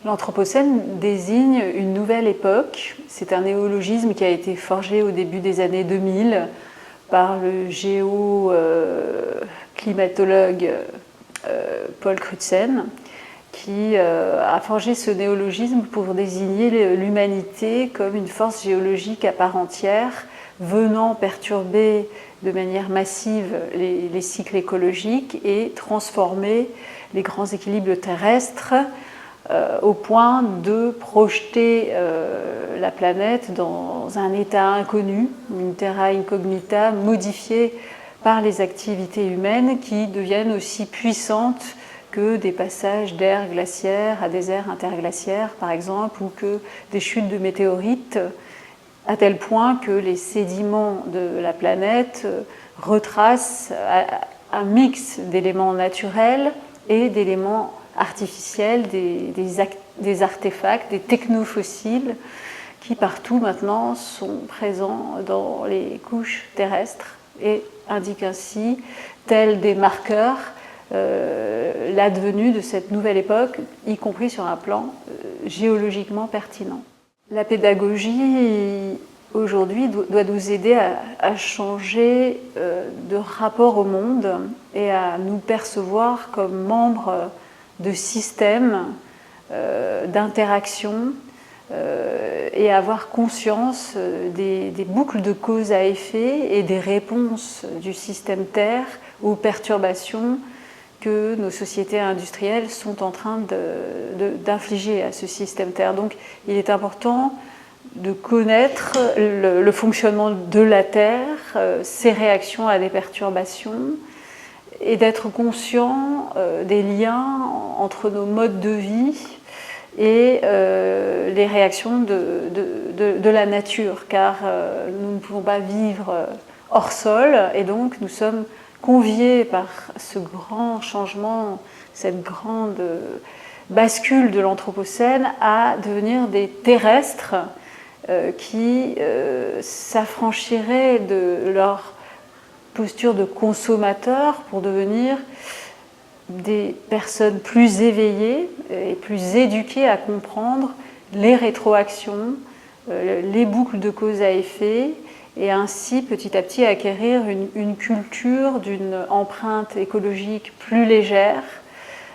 L'Anthropocène désigne une nouvelle époque. C'est un néologisme qui a été forgé au début des années 2000 par le géoclimatologue Paul Crutzen, qui a forgé ce néologisme pour désigner l'humanité comme une force géologique à part entière, venant perturber de manière massive les cycles écologiques et transformer les grands équilibres terrestres au point de projeter la planète dans un état inconnu, une terra incognita, modifiée par les activités humaines qui deviennent aussi puissantes que des passages d'air glaciaire à des aires interglaciaires, par exemple, ou que des chutes de météorites, à tel point que les sédiments de la planète retracent un mix d'éléments naturels et d'éléments artificiels, des artefacts, des technofossiles qui partout maintenant sont présents dans les couches terrestres et indiquent ainsi, tels des marqueurs, l'advenue de cette nouvelle époque, y compris sur un plan géologiquement pertinent. La pédagogie, aujourd'hui, doit nous aider à changer de rapport au monde et à nous percevoir comme membres de systèmes d'interaction et avoir conscience des boucles de cause à effet et des réponses du système Terre aux perturbations que nos sociétés industrielles sont en train d'infliger à ce système Terre. Donc il est important de connaître le fonctionnement de la Terre, ses réactions à des perturbations, et d'être conscient des liens entre nos modes de vie et les réactions de la nature, car nous ne pouvons pas vivre hors sol, et donc nous sommes conviés par ce grand changement, cette grande bascule de l'Anthropocène à devenir des terrestres qui s'affranchiraient de leur posture de consommateurs pour devenir des personnes plus éveillées et plus éduquées à comprendre les rétroactions, les boucles de cause à effet, et ainsi petit à petit acquérir une culture d'une empreinte écologique plus légère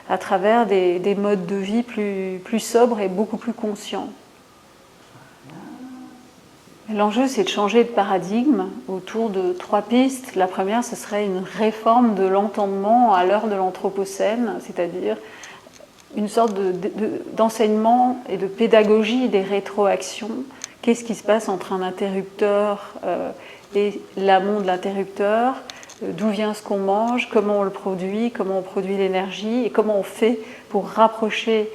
à travers des modes de vie plus sobres et beaucoup plus conscients. L'enjeu, c'est de changer de paradigme autour de 3 pistes. La première, ce serait une réforme de l'entendement à l'heure de l'Anthropocène, c'est-à-dire une sorte d'enseignement et de pédagogie des rétroactions. Qu'est-ce qui se passe entre un interrupteur et l'amont de l'interrupteur? D'où vient ce qu'on mange? Comment on le produit? Comment on produit l'énergie? Et comment on fait pour rapprocher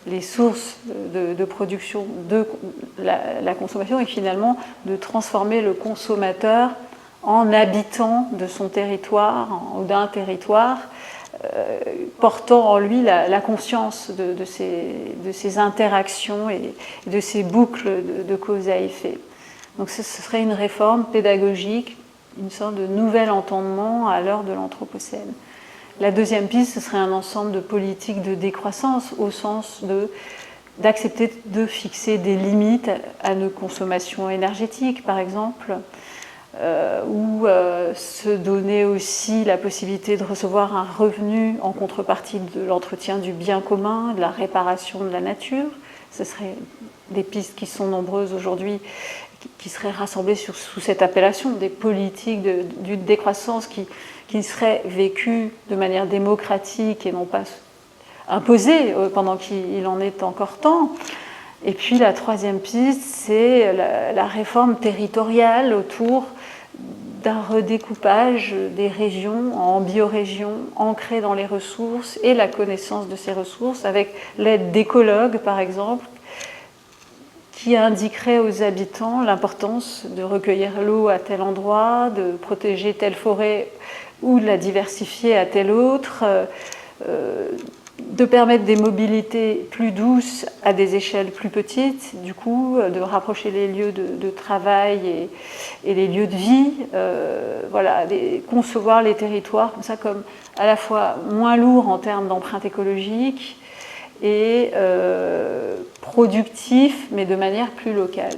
les sources de production de la consommation et finalement de transformer le consommateur en habitant de son territoire ou d'un territoire, portant en lui la conscience de ces interactions et de ces boucles de cause à effet. Donc ce serait une réforme pédagogique, une sorte de nouvel entendement à l'heure de l'Anthropocène. La deuxième piste, ce serait un ensemble de politiques de décroissance au sens d'accepter de fixer des limites à nos consommations énergétiques, par exemple, ou se donner aussi la possibilité de recevoir un revenu en contrepartie de l'entretien du bien commun, de la réparation de la nature. Ce seraient des pistes qui sont nombreuses aujourd'hui, qui seraient rassemblées sous cette appellation des politiques d'une décroissance qui serait vécue de manière démocratique et non pas imposée pendant qu'il en est encore temps. Et puis la troisième piste, c'est la réforme territoriale autour d'un redécoupage des régions en biorégions ancrées dans les ressources et la connaissance de ces ressources, avec l'aide d'écologues, par exemple, qui indiquerait aux habitants l'importance de recueillir l'eau à tel endroit, de protéger telle forêt ou de la diversifier à telle autre, de permettre des mobilités plus douces à des échelles plus petites, du coup, de rapprocher les lieux de travail et les lieux de vie, voilà, concevoir les territoires comme ça, comme à la fois moins lourds en termes d'empreinte écologique et productif, mais de manière plus locale.